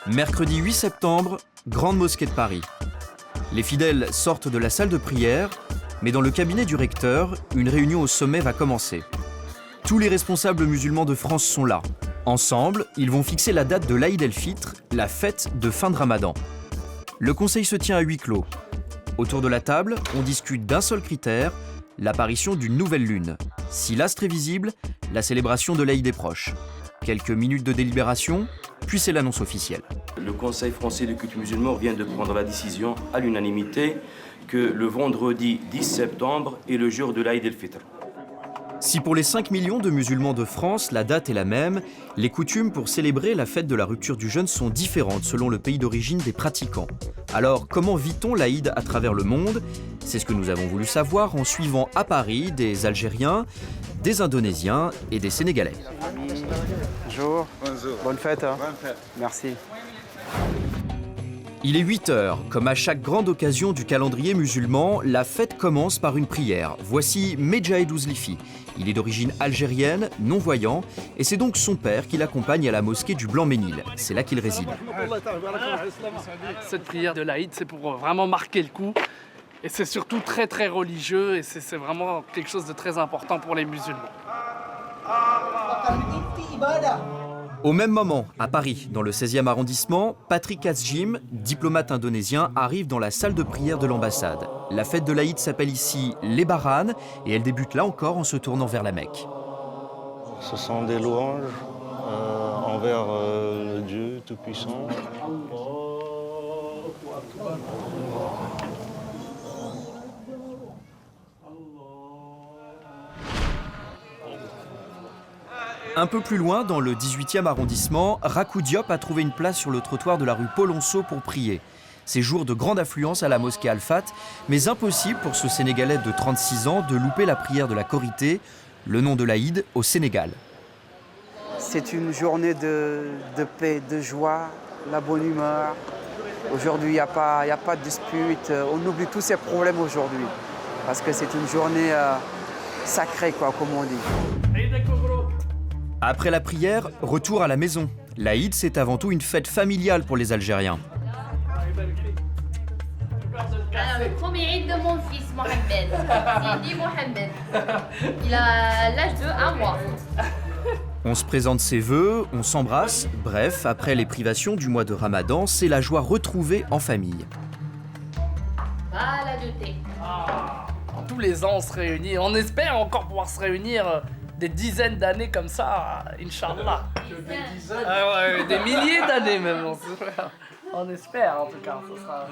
Mercredi 8 septembre, Grande Mosquée de Paris. Les fidèles sortent de la salle de prière, mais dans le cabinet du recteur, une réunion au sommet va commencer. Tous les responsables musulmans de France sont là. Ensemble, ils vont fixer la date de l'Aïd el-Fitr, la fête de fin de Ramadan. Le conseil se tient à huis clos. Autour de la table, on discute d'un seul critère, l'apparition d'une nouvelle lune. Si l'astre est visible, la célébration de l'Aïd est proche. Quelques minutes de délibération, puis c'est l'annonce officielle. Le Conseil français de culte musulman vient de prendre la décision à l'unanimité que le vendredi 10 septembre est le jour de l'Aïd el-Fitr. Si pour les 5 millions de musulmans de France, la date est la même, les coutumes pour célébrer la fête de la rupture du jeûne sont différentes selon le pays d'origine des pratiquants. Alors, comment vit-on l'Aïd à travers le monde? C'est ce que nous avons voulu savoir en suivant à Paris des Algériens, des Indonésiens et des Sénégalais. Bonjour. Bonjour. Bonne fête. Hein. Bonne fête. Merci. Il est 8 heures. Comme à chaque grande occasion du calendrier musulman, la fête commence par une prière. Voici Medjahed Ouzlifi. Il est d'origine algérienne, non-voyant, et c'est donc son père qui l'accompagne à la mosquée du Blanc-Ménil. C'est là qu'il réside. Cette prière de l'Aïd, c'est pour vraiment marquer le coup. Et c'est surtout très très religieux et c'est vraiment quelque chose de très important pour les musulmans. Au même moment, à Paris, dans le 16e arrondissement, Patrick Asjim, diplomate indonésien, arrive dans la salle de prière de l'ambassade. La fête de l'Aïd s'appelle ici Lebaran et elle débute là encore en se tournant vers la Mecque. Ce sont des louanges envers le Dieu Tout-Puissant. Un peu plus loin, dans le 18e arrondissement, Rakou Diop a trouvé une place sur le trottoir de la rue Polonceau pour prier. C'est jour de grande affluence à la mosquée Al-Fat, mais impossible pour ce Sénégalais de 36 ans de louper la prière de la Korité, le nom de l'Aïd au Sénégal. C'est une journée de paix, de joie, la bonne humeur. Aujourd'hui, il n'y a pas de dispute. On oublie tous ces problèmes aujourd'hui. Parce que c'est une journée sacrée, quoi, comme on dit. Après la prière, retour à la maison. L'Aïd, c'est avant tout une fête familiale pour les Algériens. Alors, le premier Eid de mon fils, Mohamed. Sidi Mohamed. Il a l'âge de 1 mois. On se présente ses vœux, on s'embrasse. Bref, après les privations du mois de Ramadan, c'est la joie retrouvée en famille. Voilà de thé. Tous les ans, on se réunit. On espère encore pouvoir se réunir des dizaines d'années comme ça, Inch'Allah. Des milliers d'années même. On espère en tout cas. Ce sera...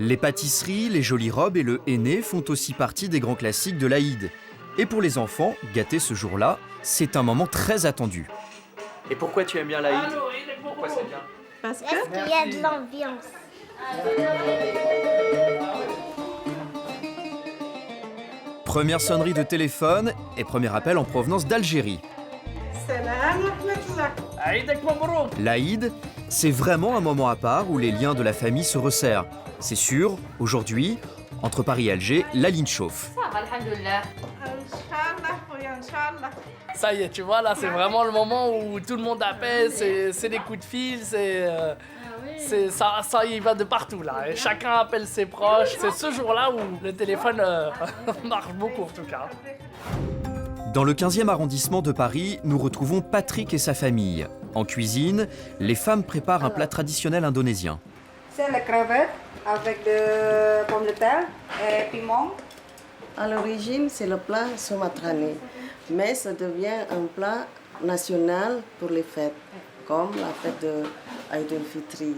Les pâtisseries, les jolies robes et le henné font aussi partie des grands classiques de l'Aïd. Et pour les enfants, gâtés ce jour-là, c'est un moment très attendu. Et pourquoi tu aimes bien l'Aïd? Pourquoi c'est bien? Parce qu'il y a de l'ambiance. Première sonnerie de téléphone et premier appel en provenance d'Algérie. L'Aïd, c'est vraiment un moment à part où les liens de la famille se resserrent. C'est sûr, aujourd'hui, entre Paris et Alger, la ligne chauffe. Ça y est, tu vois, là, c'est vraiment le moment où tout le monde appelle, c'est des coups de fil, ça y va de partout, là. Et chacun appelle ses proches. C'est ce jour-là où le téléphone marche beaucoup, en tout cas. Dans le 15e arrondissement de Paris, nous retrouvons Patrick et sa famille. En cuisine, les femmes préparent un plat traditionnel indonésien. C'est la crevette avec de pommes de terre et piment. À l'origine, c'est le plat sumatranais, mais ça devient un plat national pour les fêtes, comme la fête de Aïd el-Fitri.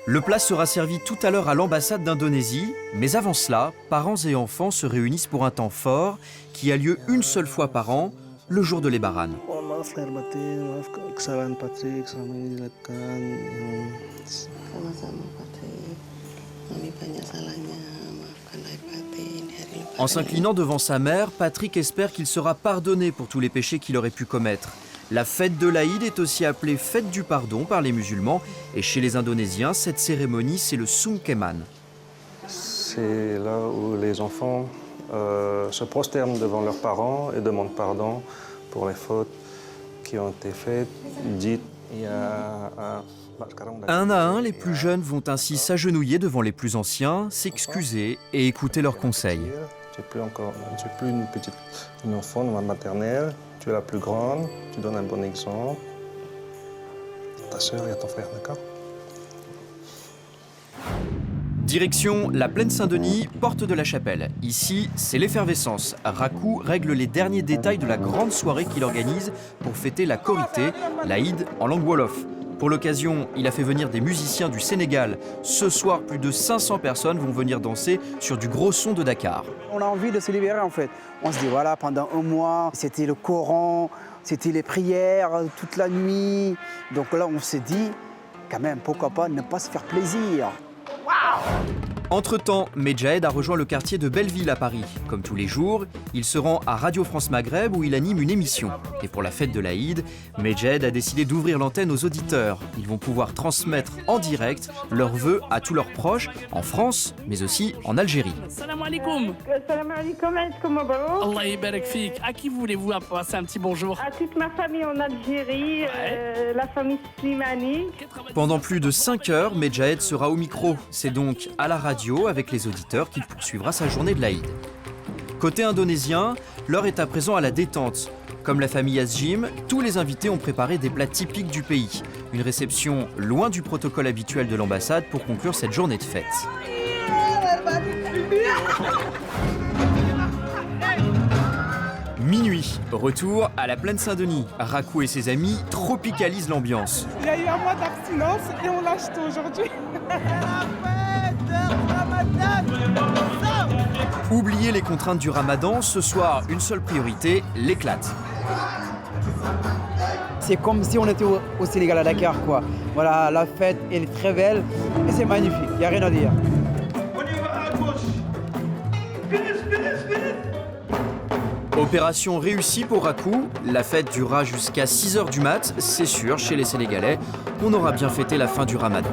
Le plat sera servi tout à l'heure à l'ambassade d'Indonésie, mais avant cela, parents et enfants se réunissent pour un temps fort qui a lieu une seule fois par an, le jour de Lebaran. Maaf lahir batin, maaf kesalahan Patrick selama ini dilakukan. Sama-sama Patrick, Mami banyak salahnya, maafkan Ayah Patin di hari Lebaran. En s'inclinant devant sa mère, Patrick espère qu'il sera pardonné pour tous les péchés qu'il aurait pu commettre. La fête de l'Aïd est aussi appelée fête du pardon par les musulmans et chez les Indonésiens, cette cérémonie, c'est le Sungkeman. C'est là où les enfants se prosternent devant leurs parents et demandent pardon pour les fautes qui ont été faites, dites Un à un, les plus jeunes vont ainsi s'agenouiller devant les plus anciens, s'excuser et écouter leurs conseils. Tu n'es plus une enfant de ma maternelle, tu es la plus grande, tu donnes un bon exemple. Ta sœur et ton frère, d'accord? Direction la Plaine Saint-Denis, porte de la Chapelle. Ici, c'est l'effervescence. Rakou règle les derniers détails de la grande soirée qu'il organise pour fêter la Korité, l'Aïd en langue wolof. Pour l'occasion, il a fait venir des musiciens du Sénégal. Ce soir, plus de 500 personnes vont venir danser sur du gros son de Dakar. On a envie de se libérer en fait. On se dit voilà, pendant un mois, c'était le Coran, c'était les prières toute la nuit. Donc là, on s'est dit, quand même, pourquoi pas ne pas se faire plaisir. Entre-temps, Medjahed a rejoint le quartier de Belleville à Paris. Comme tous les jours, il se rend à Radio France Maghreb où il anime une émission. Et pour la fête de l'Aïd, Medjahed a décidé d'ouvrir l'antenne aux auditeurs. Ils vont pouvoir transmettre en direct leurs vœux à tous leurs proches, en France, mais aussi en Algérie. Salam alaikum. Salam alaikum, comment va? Allah yibarak fik. À qui voulez-vous passer un petit bonjour? À toute ma famille en Algérie, la famille Slimani. Pendant plus de 5 heures, Medjahed sera au micro. C'est donc à la radio avec les auditeurs qu'il poursuivra sa journée de l'Aïd. Côté indonésien, l'heure est à présent à la détente. Comme la famille Azjim, tous les invités ont préparé des plats typiques du pays. Une réception loin du protocole habituel de l'ambassade pour conclure cette journée de fête. Minuit, retour à la Plaine Saint-Denis. Rakou et ses amis tropicalisent l'ambiance. Il y a eu un mois d'abstinence et on lâche tout aujourd'hui. Oubliez les contraintes du ramadan, ce soir, une seule priorité, l'éclate. C'est comme si on était au Sénégal à Dakar, quoi. Voilà, la fête, elle est très belle et c'est magnifique, il n'y a rien à dire. Opération réussie pour Rakou. La fête durera jusqu'à 6h du mat', c'est sûr, chez les Sénégalais. On aura bien fêté la fin du ramadan.